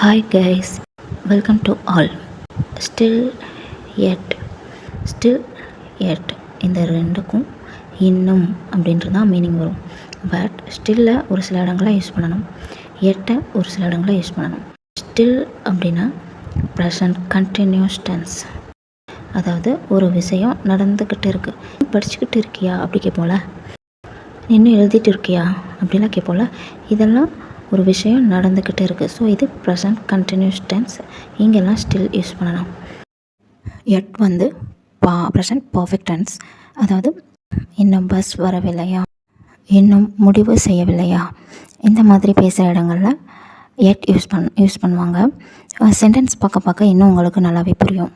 Hi guys, welcome to all. Still yet, still yet இந்த ரெண்டுக்கும் இன்னும் அப்படின்றது தான் மீனிங் வரும். பட் ஸ்டில்ல ஒரு சில இடங்களில் யூஸ் பண்ணணும், எட்டை ஒரு சில இடங்களில் யூஸ் பண்ணணும். ஸ்டில் அப்படின்னா ப்ரெசன்ட் கண்டினியூஸ் டென்ஸ், அதாவது ஒரு விஷயம் நடந்துக்கிட்டு இருக்குது. படிச்சுக்கிட்டு இருக்கியா அப்படி கேட்போல, இன்னும் எழுதிட்டு இருக்கியா அப்படிலாம் கேட்போல, இதெல்லாம் ஒரு விஷயம் நடந்துக்கிட்டு இருக்குது. ஸோ இது ப்ரெசன்ட் கண்டினியூஸ் டென்ஸ். இங்கெல்லாம் ஸ்டில் யூஸ் பண்ணலாம். எட் வந்து ப்ரெசன்ட் பர்ஃபெக்ட் டென்ஸ், அதாவது இன்னும் பஸ் வரவில்லையா, இன்னும் முடிவு செய்யவில்லையா, இந்த மாதிரி பேசுகிற இடங்களில் எட் யூஸ் பண்ணுவாங்க. சென்டென்ஸ் பார்க்க இன்னும் உங்களுக்கு நல்லாவே புரியும்.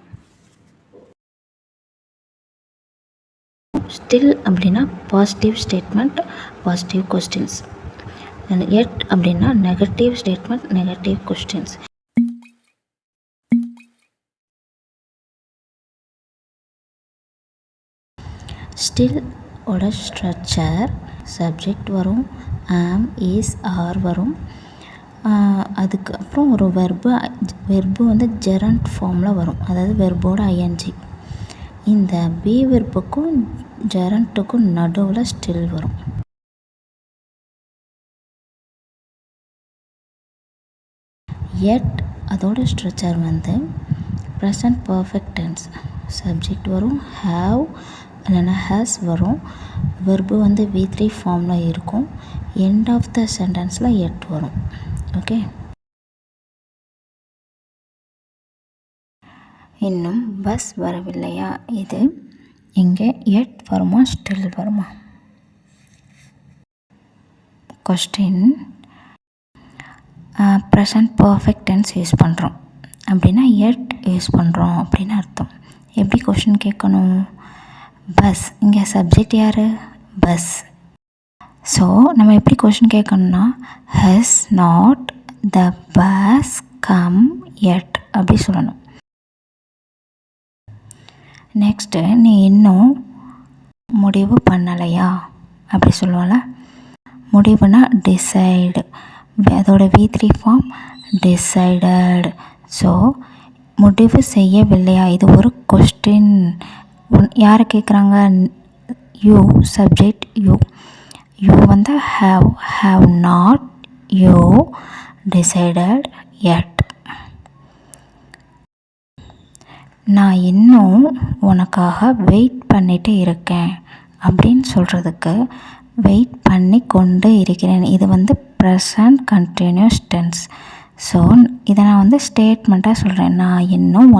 ஸ்டில் அப்படின்னா பாசிட்டிவ் ஸ்டேட்மெண்ட், பாசிட்டிவ் கொஸ்டின்ஸ். எட் அப்படின்னா negative statement, negative questions. Still ஓட ஸ்ட்ரக்சர் சப்ஜெக்ட் வரும், ஆம், இஸ், ஆர் வரும். அதுக்கப்புறம் ஒரு வெர்பு வந்து ஜெரண்ட் ஃபார்மில் வரும், அதாவது வெர்போட ஐஎன்ஜி. இந்த பி வெர்புக்கும் ஜெரண்ட்டுக்கும் நடுவில் ஸ்டில் வரும். எட் அதோட ஸ்ட்ரக்சர் வந்து ப்ரெசன்ட் பர்ஃபெக்ட் டென்ஸ், சப்ஜெக்ட் வரும், ஹேவ் இல்லைன்னா ஹேஸ் வரும். வெர்பு வந்து V3 ஃபார்மில் இருக்கும். எண்ட் ஆஃப் த சென்டென்ஸில் எட் வரும். ஓகே, இன்னும் பஸ் வரவில்லையா, இது இங்கே எட் வருமா ஸ்டில் வருமா? Question, present perfect tense use பண்ணுறோம் அப்படின்னா எட் யூஸ் பண்ணுறோம் அப்படின்னு அர்த்தம். எப்படி கொஸ்டின் கேட்கணும்? பஸ், இங்கே சப்ஜெக்ட் யார்? பஸ். ஸோ நம்ம எப்படி கொஸ்டின் கேட்கணும்னா, has not the bus come yet அப்படி சொல்லணும். நெக்ஸ்ட்டு, நீ இன்னும் முடிவு பண்ணலையா அப்படி சொல்லுவோம்ல. முடிவுனா டிசைடு, அதோட V3 ஃபார்ம் டிசைடட். ஸோ முடிவு செய்யவில்லையா, இது ஒரு கொஸ்டின். யாரை கேட்குறாங்க? You, subject you. யூ வந்து ஹேவ் நாட் யூ டிசைடட் எட். நான் இன்னும் உனக்காக வெயிட் பண்ணிட்டு இருக்கேன் அப்படின்னு சொல்கிறதுக்கு வெயிட் பண்ணி கொண்டு இருக்கிறேன், இது வந்து ப்ரெசன்ட் கண்டினியூஸ் டென்ஸ். ஸோ இதை நான் வந்து ஸ்டேட்மெண்ட்டாக சொல்கிறேன். நான் இன்னும்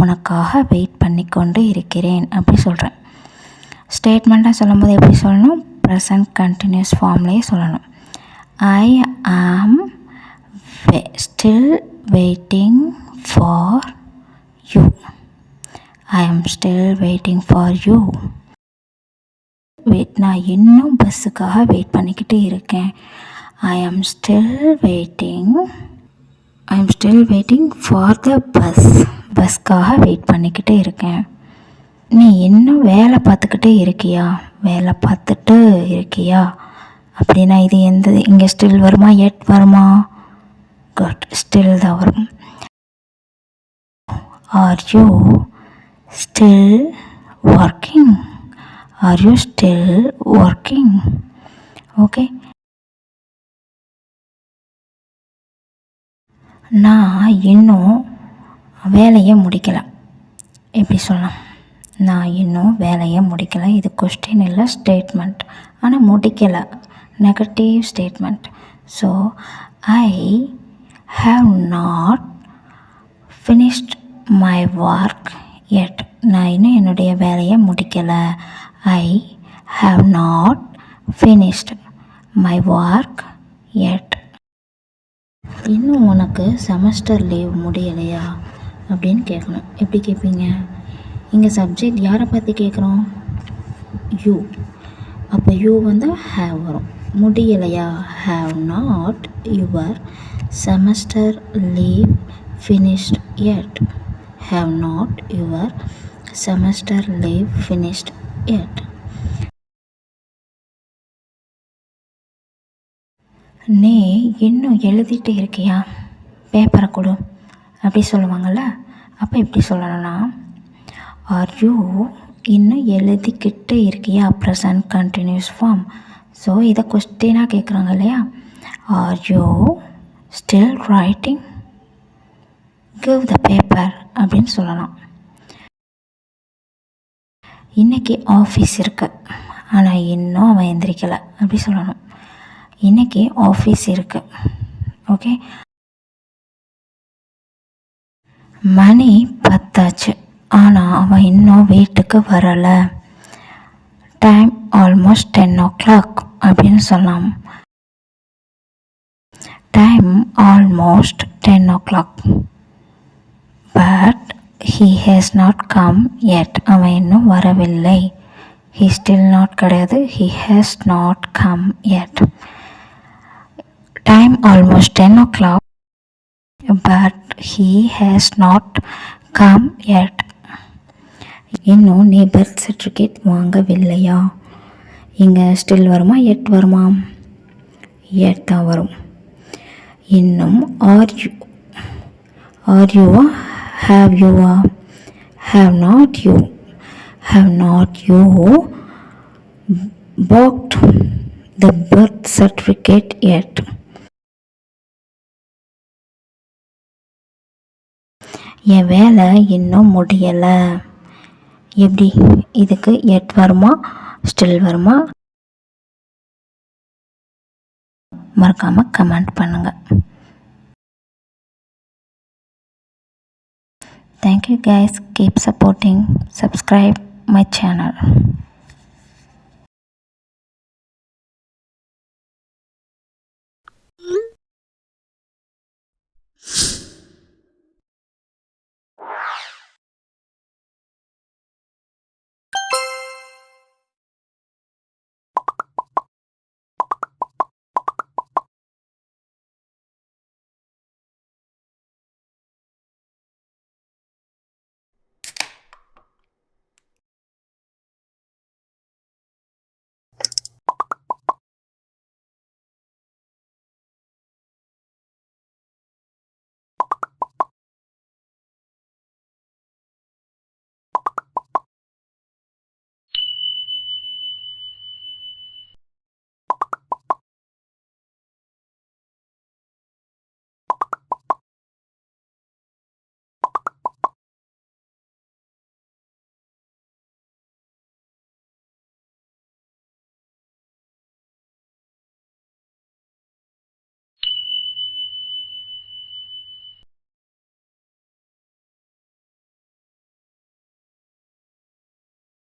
உனக்காக வெயிட் பண்ணி கொண்டு இருக்கிறேன் அப்படி சொல்கிறேன். ஸ்டேட்மெண்ட்டாக சொல்லும்போது எப்படி சொல்லணும்? ப்ரெசன்ட் கண்டினியூஸ் ஃபார்ம்லேயே சொல்லணும். I am still waiting for you. I am still waiting for you. நான் இன்னும் பஸ்ஸுக்காக வெயிட் பண்ணிக்கிட்டு இருக்கேன். I am still waiting for the bus. பஸ்க்காக வெயிட் பண்ணிக்கிட்டு இருக்கேன். நீ இன்னும் வேலை பார்த்துக்கிட்டே இருக்கியா, வேலை பார்த்துட்டு இருக்கியா அப்படின்னா இது இங்கே ஸ்டில் வருமா எட் வருமா? குட், ஸ்டில் தான் வரும். Are you still working? Are you still working? Okay. நான் இன்னும் வேலையை முடிக்கலை எப்படி சொல்லலாம்? நான் இன்னும் வேலையை முடிக்கலை, இது கொஸ்டின் இல்லை ஸ்டேட்மெண்ட். ஆனால் முடிக்கலை negative statement. So I have not finished my work yet. நான் இன்னும் என்னுடைய வேலையை முடிக்கலை. I have not finished my work yet. இன்னும் உனக்கு செமஸ்டர் லீவ் முடியலையா அப்படின்னு கேட்கணும். எப்படி கேட்பீங்க? இங்கே சப்ஜெக்ட் யாரை பற்றி கேட்குறோம்? யூ. அப்போ யூ வந்து ஹேவ் வரும். முடியலையா, have not your semester leave finished yet. Have not your semester leave finished yet. நீ இன்னும் எழுதிட்டு இருக்கியா, பேப்பரை கொடு அப்படி சொல்லுவாங்கள்ல. அப்போ எப்படி சொல்லணும்னா, ஆர் யூ இன்னும் எழுதிக்கிட்டு இருக்கியா, ப்ரெசன்ட் கண்டினியூஸ் ஃபார்ம். ஸோ இதை கொஸ்டினாக கேட்குறாங்க இல்லையா. Are you still writing, give the paper அப்படின்னு சொல்லலாம். இன்றைக்கி ஆஃபீஸ் இருக்கு ஆனால் இன்னும் அவன் எந்திரிக்கலை அப்படி சொல்லணும். இன்றைக்கி ஆஃபீஸ் இருக்கு, ஓகே. மணி 10 ஆனால் அவன் இன்னும் வீட்டுக்கு வரலை. டைம் ஆல்மோஸ்ட் 10 o'clock அப்படின்னு சொல்லலாம். Time almost 10 o'clock, but he has not come yet. அவன் இன்னும் வரவில்லை. he still not கிடையாது, he has not come yet. Time almost 10 o'clock, but he has not come yet. இன்னும் நீ பர்த் சர்டிஃபிகேட் வாங்கவில்லையா. இங்கே still வருமா, எட் வருமா, எட் தான் வரும். இன்னும் ஆர் யூவா, ஹாவ் யூவா, have not you, have not you packed the birth certificate yet. என் வேலை இன்னும் முடியலை. எப்படி, இதுக்கு எட் வருமா, ஸ்டில் வருமா, மறக்காமல் கமெண்ட் பண்ணுங்கள். Thank you guys, keep supporting, subscribe my channel.